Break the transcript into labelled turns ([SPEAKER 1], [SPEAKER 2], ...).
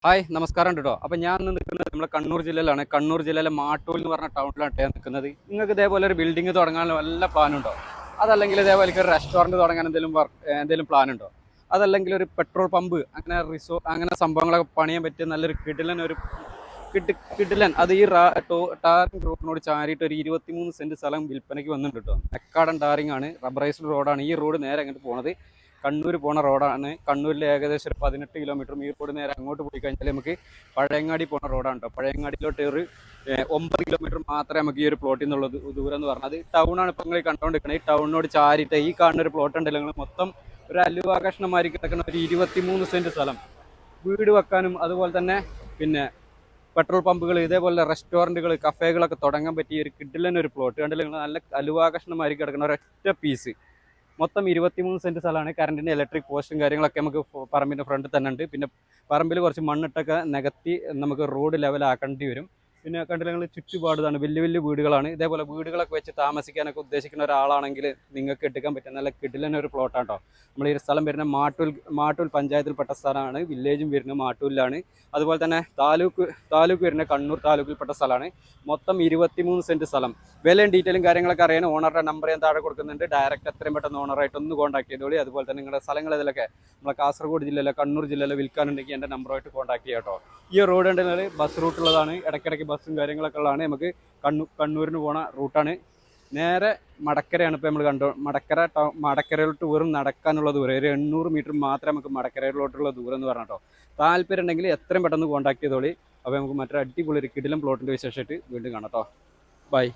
[SPEAKER 1] Hi നമസ്കാരം കേട്ടോ. അപ്പം ഞാൻ ഇന്ന് നിൽക്കുന്നത് നമ്മുടെ കണ്ണൂർ ജില്ലയിലാണ്. കണ്ണൂർ ജില്ലയിലെ മാട്ടൂൽ എന്ന് പറഞ്ഞ ടൗണിലാണ് ഞാൻ നിൽക്കുന്നത്. നിങ്ങൾക്ക് ഇതേപോലെ ഒരു ബിൽഡിംഗ് തുടങ്ങാൻ വല്ല പ്ലാനുണ്ടോ? അതല്ലെങ്കിൽ ഇതേപോലെ ഒരു റെസ്റ്റോറൻറ്റ് തുടങ്ങാൻ എന്തെങ്കിലും പ്ലാൻ ഉണ്ടോ? അതല്ലെങ്കിൽ ഒരു പെട്രോൾ പമ്പ് അങ്ങനെ അങ്ങനെ സംഭവങ്ങളൊക്കെ പണിയാൻ പറ്റിയ നല്ലൊരു കിടിലൻ അത് ഈ ടാറിംഗ് റോഡിനോട് ചാരിയിട്ട് ഒരു 23 സെന്റ് സ്ഥലം വിൽപ്പനയ്ക്ക് വന്നിട്ടുണ്ട് കേട്ടോ. നെക്കാടൻ ടാറിംഗ് ആണ്, റബ്ബറൈസ്ഡ് റോഡാണ്. ഈ റോഡ് നേരെ അങ്ങോട്ട് പോണത് കണ്ണൂർ പോണ റോഡാണ്. കണ്ണൂരിൽ ഏകദേശം ഒരു 18 കിലോമീറ്റർ ഈ റോഡ് നേരെ അങ്ങോട്ട് പോയി കഴിഞ്ഞാൽ നമുക്ക് പഴയങ്ങാടി പോണ റോഡാണ് കേട്ടോ. പഴയങ്ങാടിയിലോട്ട് ഒരു 9 കിലോമീറ്റർ മാത്രമേ നമുക്ക് ഈ ഒരു പ്ലോട്ടിൽ നിന്നുള്ള ദൂരം എന്ന് പറഞ്ഞത്. ടൗണാണ് ഇപ്പോൾ നിങ്ങൾ കണ്ടുകൊണ്ടിരിക്കുന്നത്. ഈ ടൗണിനോട് ചാരിയിട്ട് ഈ കാണുന്ന ഒരു പ്ലോട്ട് ഉണ്ടല്ലോ, നിങ്ങൾ മൊത്തം ഒരു അലുവാകഷ്ണമാരി കിടക്കുന്ന ഒരു 23 സെന്റ് സ്ഥലം വീട് വെക്കാനും അതുപോലെ തന്നെ പിന്നെ പെട്രോൾ പമ്പുകൾ, ഇതേപോലെ റെസ്റ്റോറൻറ്റുകൾ, കഫേകളൊക്കെ തുടങ്ങാൻ പറ്റിയ ഒരു കിഡിലൻ ഒരു പ്ലോട്ട് കണ്ടില്ല നിങ്ങൾ. നല്ല അലുവാകഷ്ണമാരി കിടക്കുന്ന ഒരൊറ്റ പീസ്. മൊത്തം 23 സെന്റ് സ്ഥലമാണ്. കറണ്ടിൻ്റെ ഇലക്ട്രിക് പോസ്റ്റും കാര്യങ്ങളൊക്കെ നമുക്ക് പറമ്പിൻ്റെ ഫ്രണ്ടിൽ തന്നെ ഉണ്ട്. പിന്നെ പറമ്പിൽ കുറച്ച് മണ്ണിട്ടൊക്കെ നികത്തി നമുക്ക് റോഡ് ലെവലാക്കേണ്ടി വരും. പിന്നെ കണ്ടില്ല നിങ്ങൾ, ചുറ്റുപാടുതാണ് വലിയ വലിയ വീടുകളാണ്. ഇതേപോലെ വീടുകളൊക്കെ വെച്ച് താമസിക്കാനൊക്കെ ഉദ്ദേശിക്കുന്ന ഒരാളാണെങ്കിൽ നിങ്ങൾക്ക് എടുക്കാൻ പറ്റും നല്ല കിടിലൻ ഒരു പ്ലോട്ടാണ് കേട്ടോ. നമ്മൾ ഈ സ്ഥലം വരുന്ന മാട്ടൂൽ പഞ്ചായത്തിൽപ്പെട്ട സ്ഥലമാണ്. വില്ലേജും വരുന്നത് മാട്ടൂലിലാണ്. അതുപോലെ തന്നെ താലൂക്ക് വരുന്ന കണ്ണൂർ താലൂക്കിൽപ്പെട്ട സ്ഥലമാണ്. മൊത്തം 23 സെന്റ് സ്ഥലം. വിലയും ഡീറ്റെയിലും കാര്യങ്ങളൊക്കെ അറിയാൻ ഓണറുടെ നമ്പർ ഞാൻ താഴെ കൊടുക്കുന്നുണ്ട്. ഡയറക്റ്റ് എത്രയും പെട്ടെന്ന് ഓണറായിട്ട് ഒന്ന് കോൺടാക്ട് ചെയ്തോളി. അതുപോലെ തന്നെ നിങ്ങളുടെ സ്ഥലങ്ങൾ ഇതിലൊക്കെ നമ്മളെ കാസർഗോഡ് ജില്ലയിലെ കണ്ണൂർ ജില്ലയിലെ വിൽക്കാനുണ്ടെങ്കിൽ എൻ്റെ നമ്പറുമായിട്ട് കോൺടാക്ട് ചെയ്യാം കേട്ടോ. ഈ റോഡ് ഉണ്ടെങ്കിൽ ബസ് റൂട്ടുള്ളതാണ്. ഇടയ്ക്കിടയ്ക്ക് ബസ്സും കാര്യങ്ങളൊക്കെ ഉള്ളതാണ്. നമുക്ക് കണ്ണൂരിന് പോണ റൂട്ടാണ്. നേരെ മടക്കരയാണ് ഇപ്പോൾ നമ്മൾ മടക്കരയിലോട്ട് വെറും നടക്കാനുള്ള ദൂരം ഒരു 800 മീറ്റർ മാത്രമേ നമുക്ക് മടക്കരയിലോട്ടുള്ള ദൂരം എന്ന് പറഞ്ഞോ. താല്പര്യം ഉണ്ടെങ്കിൽ എത്രയും പെട്ടെന്ന് കോൺടാക്ട് ചെയ്തോളി. അപ്പോൾ നമുക്ക് മറ്റൊരു അടിപൊളി ഒരു കിടിലൻ പ്ലോട്ടിൻ്റെ വിശേഷമായിട്ട് വീണ്ടും കാണാം കേട്ടോ. ബൈ.